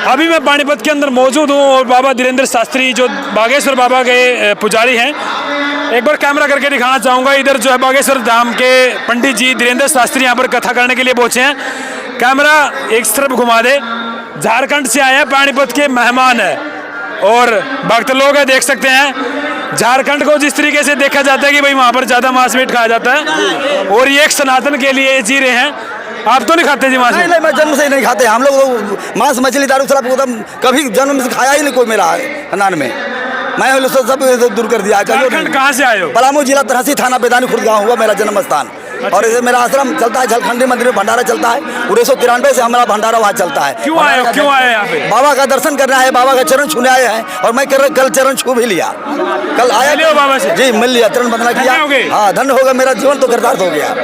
अभी मैं पानीपत के अंदर मौजूद हूँ और बाबा धीरेन्द्र शास्त्री जो बागेश्वर बाबा के पुजारी हैं, एक बार कैमरा करके दिखाना चाहूँगा। इधर जो है बागेश्वर धाम के पंडित जी धीरेन्द्र शास्त्री यहाँ पर कथा करने के लिए पहुँचे हैं। कैमरा एक तरफ घुमा दे। झारखंड से आए हैं, पानीपत के मेहमान है और भक्त लोग हैं, देख सकते हैं। झारखंड को जिस तरीके से देखा जाता है कि भाई वहाँ पर ज़्यादा मांस मीट खाया जाता है और ये एक सनातन के लिए जी रहे हैं। आप तो नहीं खाते जी मांस? नहीं, मैं जन्म से ही नहीं खाते। हम लोग मांस मछली दारू शराब कभी जन्म से खाया ही नहीं कोई मेरा खानदान में। मैं सब दूर कर दिया। झारखंड कहाँ से आए हो? पलामू जिला तरहसी थाना बेदानी खुर्द गाँव हुआ मेरा जन्म स्थान। और इसे मेरा आश्रम चलता है, झारखंडी मंदिर में भंडारा चलता है। 1993 से हमारा भंडारा वहाँ चलता है। क्यों आए यहाँ पे? बाबा का दर्शन करना है, बाबा का चरण छूने आए हैं और मैं कल चरण छू भी लिया। कल आया बाबा से? जी, मिल लिया, चरण बंदना किया। हाँ, धन्य हो गया, मेरा जीवन तो कृतार्थ हो गया।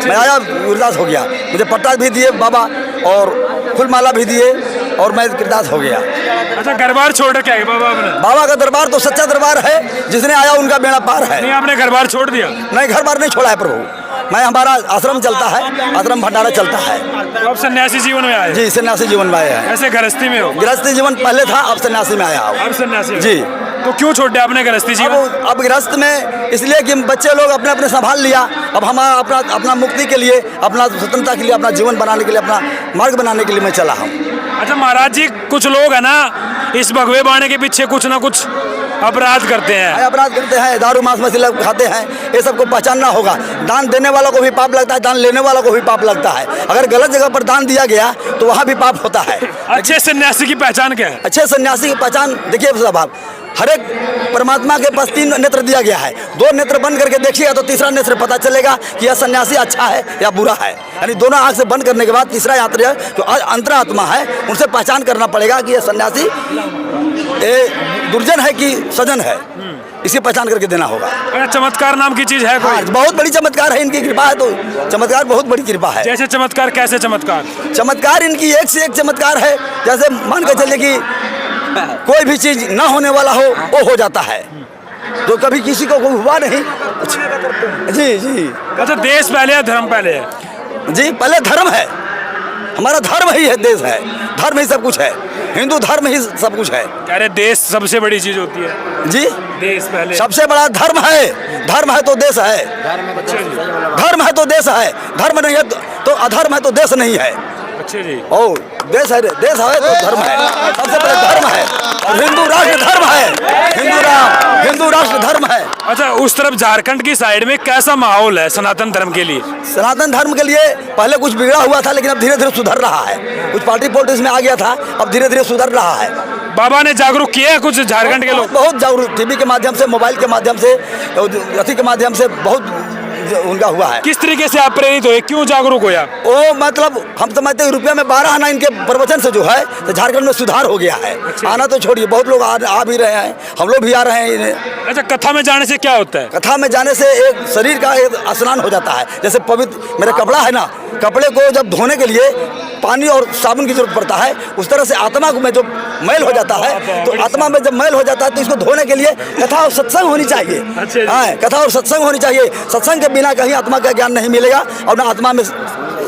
मैं आया, उदास हो गया। मुझे पट्टा भी दिए बाबा और फूलमाला भी दिए और मैं कृतार्थ हो गया। अच्छा, दरबार छोड़ क्या है बाबा आपने? बाबा का दरबार तो सच्चा दरबार है, जिसने आया उनका बेड़ा पार है। नहीं, आपने घर बार छोड़ दिया? नहीं, घर बार नहीं छोड़ा है प्रभु। मैं हमारा आश्रम चलता है, आश्रम भंडारा चलता है। तो अब सन्यासी जीवन में आए? जी, सन्यासी जीवन में आया है। ऐसे गृहस्थी में हो? गृहस्थी जीवन पहले था, अब सन्यासी में आया हूँ। अब सन्यासी? जी। तो क्यों छोड़ दिया आपने गृहस्थी जीवन? अब गृहस्थ में इसलिए कि बच्चे लोग अपने अपने संभाल लिया। अब हम अपना मुक्ति के लिए, अपना स्वतंत्रता के लिए, अपना जीवन बनाने के लिए, अपना मार्ग बनाने के लिए मैं चला हूँ। अच्छा महाराज जी, कुछ लोग है ना इस भगवे बाणे के पीछे कुछ ना कुछ अपराध करते हैं। अपराध करते हैं, दारू मांस मछली खाते हैं। ये सबको पहचानना होगा। दान देने वालों को भी पाप लगता है, दान लेने वालों को भी पाप लगता है। अगर गलत जगह पर दान दिया गया तो वहाँ भी पाप होता है। अच्छे सन्यासी की पहचान क्या है? अच्छे सन्यासी की पहचान देखिए साहब, हर एक परमात्मा के पास 3 नेत्र दिया गया है। 2 नेत्र बंद करके देखिएगा तो तीसरा नेत्र पता चलेगा कि यह सन्यासी अच्छा है या बुरा है। यानी दोनों आंख से बंद करने के बाद तीसरा यात्री जो अंतरात्मा है, उनसे पहचान करना पड़ेगा कि यह सन्यासी दुर्जन है कि सजन है। इसी पहचान करके देना होगा। चमत्कार नाम की चीज है कोई? हाँ, बहुत बड़ी चमत्कार है, इनकी कृपा है। तो चमत्कार बहुत बड़ी कृपा है। जैसे चमत्कार? कैसे चमत्कार? चमत्कार इनकी एक से एक चमत्कार है। जैसे मान के चलिए कि कोई भी चीज ना होने वाला हो वो हो जाता है, जो कभी किसी को हुआ नहीं। जी जी। अच्छा, देश पहले है धर्म पहले है? जी, पहले धर्म है। हमारा धर्म ही है, देश है, धर्म ही सब कुछ है। हिंदू धर्म ही सब कुछ है। अरे देश सबसे बड़ी चीज होती है जी। देश पहले, सबसे बड़ा धर्म है। धर्म है तो देश है। धर्म है तो देश है। धर्म नहीं है तो अधर्म है तो देश नहीं है। अच्छा जी। ओ, देश है, देश है तो धर्म है। सबसे बड़ा धर्म है और हिंदू राष्ट्र धर्म है। हिंदू राष्ट्र धर्म है। अच्छा, उस तरफ झारखंड की साइड में कैसा माहौल है सनातन धर्म के लिए? सनातन धर्म के लिए पहले कुछ बिगड़ा हुआ था, लेकिन अब धीरे धीरे सुधर रहा है। कुछ पार्टी पॉलिटिक्स में आ गया था, अब धीरे धीरे सुधर रहा है। बाबा ने जागरूक किया है कुछ झारखंड के लोग? बहुत जागरूक, टीवी के माध्यम से, मोबाइल के माध्यम से, रथी के माध्यम से बहुत उनका हुआ है। किस तरीके से आप प्रेरित हुए, क्यों जागरूक हुए आप? वो मतलब हम समझते हैं रुपया में 12 आना इनके प्रवचन से जो है तो झारखंड में सुधार हो गया है। आना तो छोड़िए, बहुत लोग आ भी रहे हैं, हम लोग भी आ रहे हैं। अच्छा, कथा में जाने से क्या होता है? कथा में जाने से एक शरीर का एक स्नान हो जाता है। जैसे पवित्र मेरा कपड़ा है ना, कपड़े को जब धोने के लिए पानी और साबुन की जरूरत पड़ता है, उस तरह से आत्मा में जो मैल हो जाता है, तो आत्मा में जब मैल हो जाता है तो इसको धोने के लिए कथा और सत्संग होनी चाहिए। हाँ, कथा और सत्संग होनी चाहिए। सत्संग के बिना कहीं आत्मा का ज्ञान नहीं मिलेगा और ना आत्मा में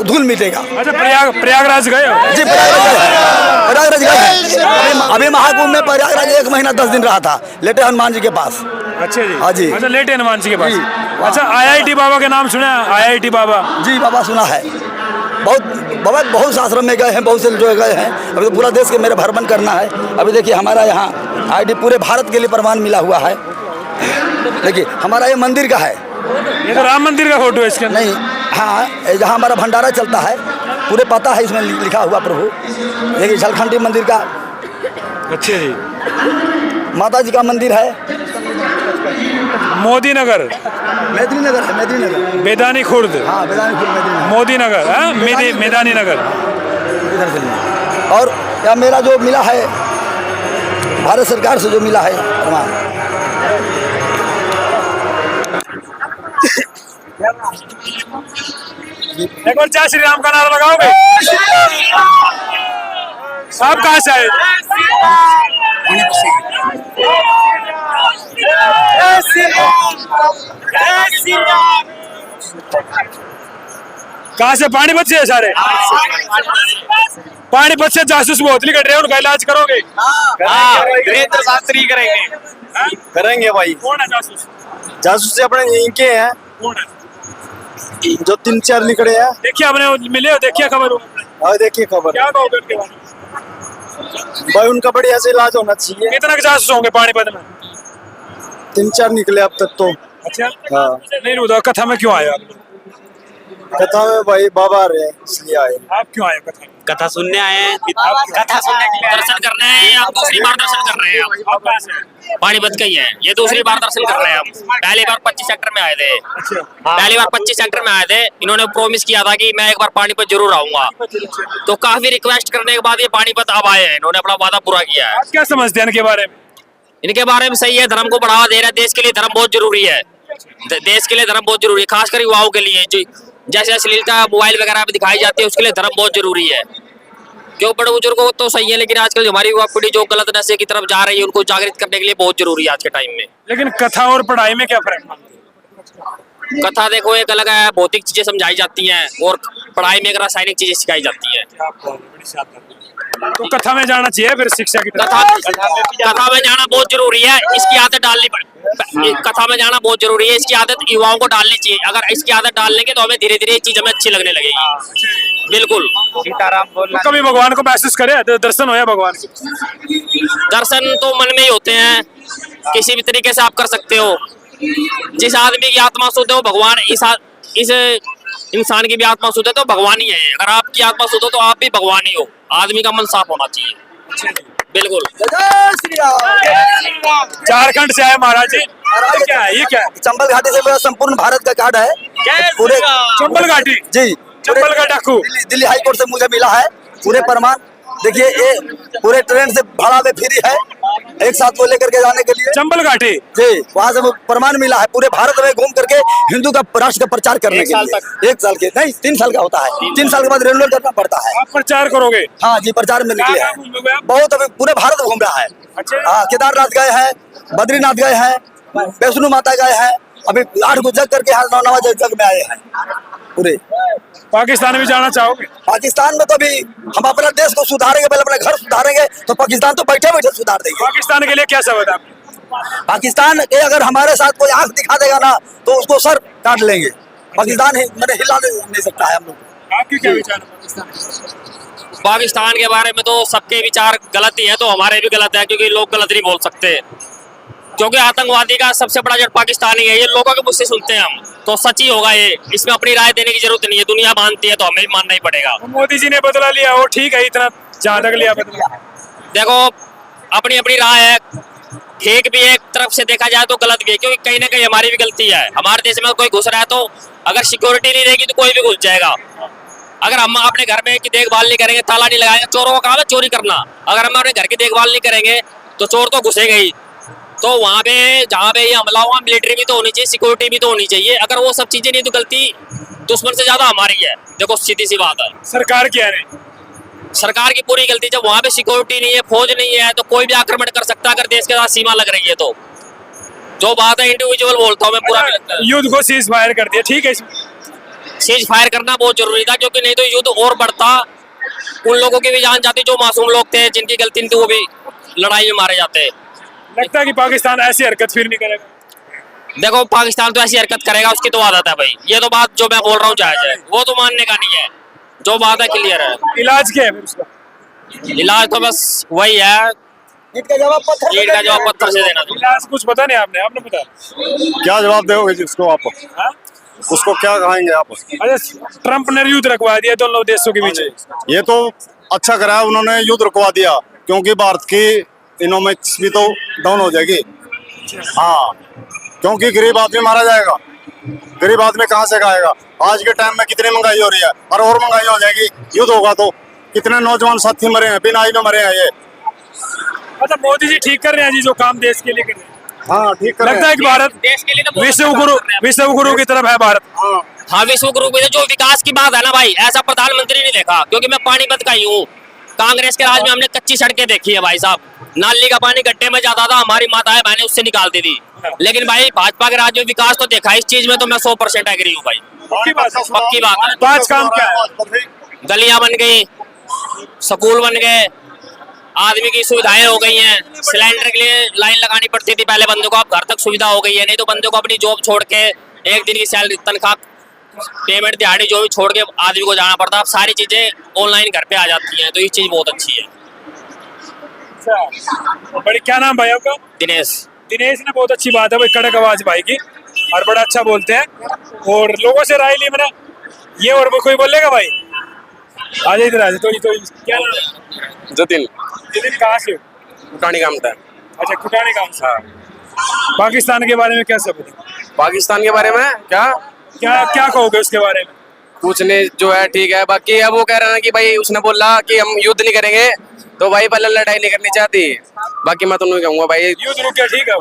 धूल मिटेगा। अच्छा, प्रयागराज गए हो? जी, प्रयागराज गए। अभी महाकुंभ में प्रयागराज 1 महीना 10 दिन रहा था, लेटे हनुमान जी के पास। अच्छा जी। हाँ जी। अच्छा, लेटे हनुमान जी के पास। अच्छा, IIT बाबा के नाम सुना है? IIT बाबा? जी, बाबा सुना है। बहुत आश्रम में गए हैं, बहुत से जो गए हैं। अभी तो पूरा देश के मेरे भ्रमण करना है। अभी देखिए हमारा यहाँ IIT पूरे भारत के लिए प्रमाण मिला हुआ है। देखिए हमारा ये मंदिर का है। ये तो राम मंदिर का फोटो है इसके अंदर? नहीं, हाँ, जहाँ हमारा भंडारा चलता है पूरे पता है, इसमें लिखा हुआ प्रभु। देखिए झारखंडी मंदिर का। अच्छा जी। माता जी का मंदिर है मोदी नगर, मेदिनीनगर है, मेदिनीनगर, बेदानी खुर्द। हाँ, बेदानी खुर्द, मोदी नगर, हाँ, मैदानी नगर इधर से। और या मेरा जो मिला है भारत सरकार से जो मिला है प्रमाण। एक बार जय श्री राम का नारा लगाओगे? आप कहाँ से आए? कहाँ से? पानीपत से है सारे? पानीपत से जासूस बोतली कट रहे हैं, उनका इलाज करोगे? वीरेंद्र शास्त्री करेंगे। हाँ? करेंगे भाई। कौन है जासूस? जासूस अपने यहीं के हैं, कौन है? जो 3-4 निकले हैं। देखिए आपने मिले हो, देखिए खबर हो? और देखिए खबर, क्या कहोगे उनके बारे में? भाई उनका बढ़िया से इलाज होना चाहिए। कितना के जासूस होंगे पानीपत में? 3-4 निकले अब तक तो। अच्छा, हाँ, नहीं बताओ कथा में क्यों आए आप? कथा में भाई बाबा आ रहे हैं इसलिए आए। आप क्यों आए कथा में? कथा सुनने आए हैं, कथा सुनने के लिए दर्शन करने आए हैं। आप दूसरी बार दर्शन कर रहे हैं। आप कहाँ से हैं? पानीपत के ही हैं, ये दूसरी बार दर्शन कर रहे हैं हम। पहली बार 25 सेक्टर में आए थे। अच्छा, पहली बार 25 सेक्टर में आए थे। इन्होंने प्रॉमिस किया था कि मैं एक बार पानीपत जरूर आऊंगा, तो काफी रिक्वेस्ट करने के बाद ये पानीपत अब आए हैं। इन्होंने अपना वादा पूरा किया है। आप क्या समझते हैं इनके बारे में? इनके बारे में सही है, धर्म को बढ़ावा दे रहा है। देश के लिए धर्म बहुत जरूरी है। देश के लिए धर्म बहुत जरूरी है, खासकर युवाओं के लिए। जो जैसे अश्लीलता मोबाइल वगैरह पे दिखाई जाती है, उसके लिए धर्म बहुत जरूरी है। जो बड़े बुजुर्गों तो सही है, लेकिन आजकल जो हमारी युवा पीढ़ी जो गलत नशे की तरफ जा रही है, उनको जागृत करने के लिए बहुत जरूरी है आज के टाइम में। लेकिन कथा और पढ़ाई में क्या फर्क है? कथा देखो एक अलग है, भौतिक चीजें समझाई जाती हैं, और पढ़ाई में एक रासायनिक चीजें सिखाई जाती हैं। तो कथा में जाना चाहिए फिर शिक्षा की तरफ। कथा में जाना बहुत जरूरी है, इसकी आदत डालनी कथा में जाना बहुत जरूरी है, इसकी आदत युवाओं को डालनी चाहिए। अगर इसकी आदत डाल लेंगे तो हमें धीरे धीरे ये चीज हमें अच्छी लगने लगेगी। बिल्कुल। सीताराम बोलना। तो कभी भगवान को महसूस करे, दर्शन होया भगवान के? दर्शन तो मन में ही होते हैं, किसी भी तरीके से आप कर सकते हो। जिस आदमी की आत्मा शुद्ध है वो भगवान, इस इंसान की भी आत्मा शुद्ध है तो भगवान ही है। अगर आपकी आत्मा शुद्ध हो तो आप भी भगवान ही हो। आदमी का मन साफ होना चाहिए। बिल्कुल। जय श्री राम। झारखंड से आए महाराज जी, ये क्या है? ये क्या है? चंबल घाटी से मेरा संपूर्ण भारत का कार्ड है पूरे। चंबल घाटी? जी, चंबल का डाकू। दिल्ली हाई कोर्ट से मुझे मिला है पूरे प्रमाण। देखिए ये पूरे ट्रेन से भाड़ा में फ्री है, एक साथ को लेकर के जाने के लिए। चंबल घाटी जी, वहाँ से प्रमाण मिला है पूरे भारत में घूम करके हिंदू का राष्ट्र का प्रचार करने के लिए। 1 साल के नहीं, 3 साल का होता है। 3 साल के बाद रेलवे करना पड़ता है। आप प्रचार करोगे? हाँ जी, प्रचार में निकले कहाँ हैं। घूमोगे आप? बहुत अभी पूरे भारत घूम रहा है। अच्छा। हाँ, केदारनाथ गए हैं, बद्रीनाथ गए हैं, वैष्णो माता गए हैं, अभी 8 को जग करके 9वां जग में आए हैं पूरे। पाकिस्तान भी जाना चाहोगे? पाकिस्तान में तो अभी हम अपना देश को सुधारेंगे, पहले अपने घर सुधारेंगे तो पाकिस्तान तो बैठे बैठे सुधार देंगे। पाकिस्तान के लिए क्या समझ आप? पाकिस्तान के अगर हमारे साथ कोई आंख दिखा देगा ना तो उसको सर काट लेंगे। पाकिस्तान मैंने हिला नहीं सकता है हम लोग। आपके क्या विचार है पाकिस्तान? पाकिस्तान के बारे में तो सबके विचार गलत ही है, तो हमारे भी गलत है, क्योंकि लोग गलत नहीं बोल सकते। क्योंकि आतंकवादी का सबसे बड़ा जड़ पाकिस्तानी है। ये लोगों के मुझसे सुनते हैं हम, तो सच ही होगा ये। इसमें अपनी राय देने की जरूरत नहीं है। दुनिया मानती है तो हमें भी मानना ही पड़ेगा। तो मोदी जी ने बदला लिया, वो ठीक है, इतना जहाँ तक लिया बदला। देखो अपनी अपनी राय है, ठीक भी एक तरफ से देखा जाए तो गलत भी है, क्योंकि कहीं ना कहीं हमारी भी गलती है। हमारे देश में कोई घुस रहा है तो अगर सिक्योरिटी नहीं रहेगी तो कोई भी घुस जाएगा। अगर हम अपने घर में की देखभाल नहीं करेंगे, ताला नहीं लगाएंगे, चोरों का काम है चोरी करना। अगर हम अपने घर की देखभाल नहीं करेंगे तो चोर तो घुसेगा ही। तो वहाँ पे जहाँ पे ये हमला हुआ, मिलिट्री भी तो होनी चाहिए, सिक्योरिटी भी तो होनी चाहिए। अगर वो सब चीजें नहीं तो गलती दुश्मन से ज्यादा हमारी है। देखो सीधी सी बात है, सरकार क्या है? सरकार की पूरी गलती। जब वहाँ पे सिक्योरिटी नहीं है, फौज नहीं है, तो कोई भी आक्रमण कर सकता है अगर देश के साथ सीमा लग रही है तो। जो बात है इंडिविजुअल बोलता हूँ मैं पूरा। युद्ध को सीज फायर कर दिया, ठीक है। सीज फायर करना बहुत जरूरी था, क्योंकि नहीं तो युद्ध और बढ़ता। उन लोगों की भी जान जाती जो मासूम लोग थे, जिनकी गलती नहीं थी, वो भी लड़ाई में मारे जाते। लगता है कि पाकिस्तान ऐसी हरकत फिर नहीं करेगा? देखो पाकिस्तान तो ऐसी हरकत करेगा, उसकी तो आदत है भाई। ये तो बात जो मैं बोल रहा हूँ जायज है, वो तो मानने का नहीं है। जो बात है क्लियर है। इलाज क्या है फिर उसका? इलाज तो बस वही है, ईंट का जवाब पत्थर ईंट का जवाब पत्थर से देना। इलाज कुछ पता नहीं आपने पता? क्या जवाब दोगे जिसको आप? हाँ? उसको क्या कहेंगे आप? अच्छा, ट्रम्प ने युद्ध रखवा दिया दोनों देशों के बीच। ये तो अच्छा करा उन्होंने, युद्ध रुकवा दिया, क्योंकि भारत की इकोनॉमिक्स भी तो डाउन हो जाएगी। हाँ, क्योंकि गरीब आदमी मारा जाएगा। गरीब आदमी कहाँ से खाएगा? आज के टाइम में कितनी महंगाई हो रही है, और महंगाई हो जाएगी। युद्ध होगा तो कितने नौजवान साथी मरे हैं, बिना में मरे हैं ये। मतलब मोदी जी ठीक कर रहे हैं जी, जो काम देश के लिए कर रहे हैं। हाँ, ठीक कर लगता है कि भारत देश के लिए तो विश्व गुरु की तरफ है भारत। हाँ, विश्व गुरु में जो विकास की बात है ना भाई, ऐसा प्रधानमंत्री नहीं देखा। क्योंकि मैं पानीपत का ही हूँ। कांग्रेस के राज में हमने कच्ची सड़कें देखी है भाई साहब। नाली का पानी गड्ढे में जाता था, हमारी माताएं बहनें उससे निकालती थी। लेकिन भाई भाजपा के राज में विकास तो देखा। इस चीज में तो मैं 100% एग्री हूँ भाई। पक्की बात है। पक्की बात है। 5 काम क्या है? गलियां बन गई, स्कूल बन गए, आदमी की सुविधाएं हो गई हैं। सिलेंडर के लिए लाइन लगानी पड़ती थी पहले बंदों को, अब घर तक सुविधा हो गई है। नहीं तो बंदों को अपनी जॉब छोड़ के एक दिन की सैलरी तनख्वाह पेमेंट दिहाड़ी जो भी छोड़ के आदमी को जाना पड़ता है। अब सारी चीजें ऑनलाइन घर पे आ जाती हैं, तो ये चीज बहुत अच्छी है। अच्छा, बड़ी क्या नाम भाई आपका? दिनेश। दिनेश ने बहुत अच्छी बात है भाई, कड़क आवाज भाई की, और बड़ा अच्छा बोलते हैं। और लोगों से राय ली मैंने, ये और कोई बोलेगा भाई? आ जाए इधर, आ जाए। तो क्या नाम है? जतिन जतिन, कहाँ से हो? कुटानी काम था। अच्छा, कुटाने गाँव से। पाकिस्तान के बारे में क्या सब है? पाकिस्तान के बारे में क्या क्या क्या कहोगे उसके बारे में? कुछ नहीं, जो है ठीक है। बाकी अब वो कह रहा है कि भाई उसने बोला कि हम युद्ध नहीं करेंगे, तो भाई पहले लड़ाई नहीं करनी चाहती। बाकी मैं तो नहीं कहूँगा भाई युद्ध रुक गया, ठीक है।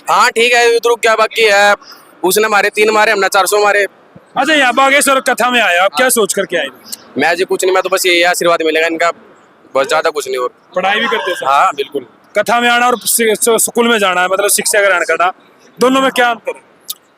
हाँ ठीक है, युद्ध रुक गया। बाकी है उसने मारे 3 मारे, हमने 400 मारे। अच्छा, यहाँ बागेश्वर कथा में आया, आप क्या सोच करके आए? मैं जी कुछ नहीं, मैं तो बस यही आशीर्वाद मिलेगा इनका, बस ज्यादा कुछ नहीं। और पढ़ाई भी करते थे? हाँ बिल्कुल। कथा में आना और स्कूल में जाना है, मतलब शिक्षा ग्रहण करना, दोनों में क्या अंतर है?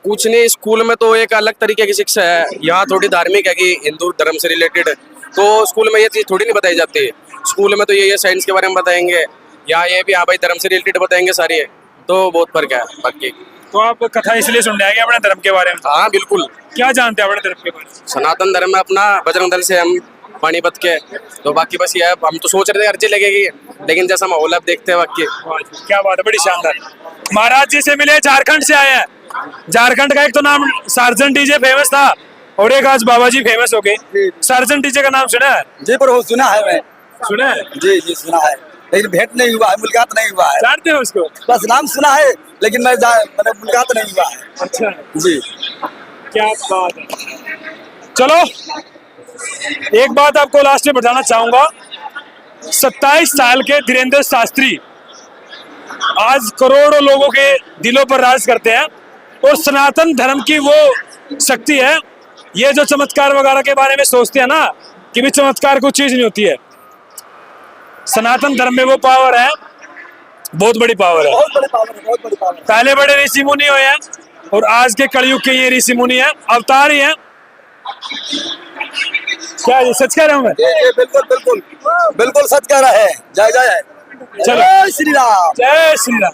कुछ नहीं, स्कूल में तो एक अलग तरीके की शिक्षा है, यहाँ थोड़ी धार्मिक है कि हिंदू धर्म से रिलेटेड। तो स्कूल में ये चीज़ थोड़ी नहीं बताई जाती। स्कूल में तो ये साइंस के बारे में बताएंगे, यहाँ ये भी हाँ भाई धर्म से रिलेटेड बताएंगे सारी, तो बहुत फर्क है। बाकी तो आप कथा इसलिए सुनने आए अपने धर्म के बारे में? हाँ बिल्कुल। क्या जानते हैं अपने धर्म के बारे में? सनातन धर्म में अपना बजरंग दल से हम पानीपत के, तो बाकी बस ये है, हम तो सोच रहे थे अर्जी लगेगी, लेकिन जैसा माहौल अब देखते हैं। बाकी क्या बात है, बड़ी शानदार। महाराज जी से मिले, झारखंड से आए हैं। झारखंड का एक तो नाम सार्जन डीजे फेमस था, और एक आज बाबा जी फेमस हो गए। सार्जन डीजे का नाम सुना है? जी पर वो सुना है, मैं सुना है? जी जी सुना है, लेकिन भेंट नहीं हुआ है, मुलाकात नहीं हुआ है। जानते हो उसको? बस नाम सुना है, लेकिन मैंने मुलाकात नहीं हुआ है। अच्छा जी, क्या बात है। चलो, एक बात आपको लास्ट में बताना चाहूंगा। 27 साल के धीरेन्द्र शास्त्री आज करोड़ों लोगों के दिलों पर राज करते हैं, और सनातन धर्म की वो शक्ति है। ये जो चमत्कार वगैरह के बारे में सोचते हैं ना, कि भी चमत्कार कोई चीज नहीं होती है, सनातन धर्म में वो पावर है, बहुत बड़ी पावर है। बहुत बड़ी पावर है, बहुत बड़ी पावर है। पहले बड़े ऋषि मुनि हुए हैं, और आज के कलयुग के ये ऋषि मुनि हैं, अवतार ही हैं। क्या ये सच कह रहा हूँ मैं? ये बिल्कुल बिल्कुल बिल्कुल सच कह रहा है। जय जय चलो, जय श्री राम। जय श्री राम।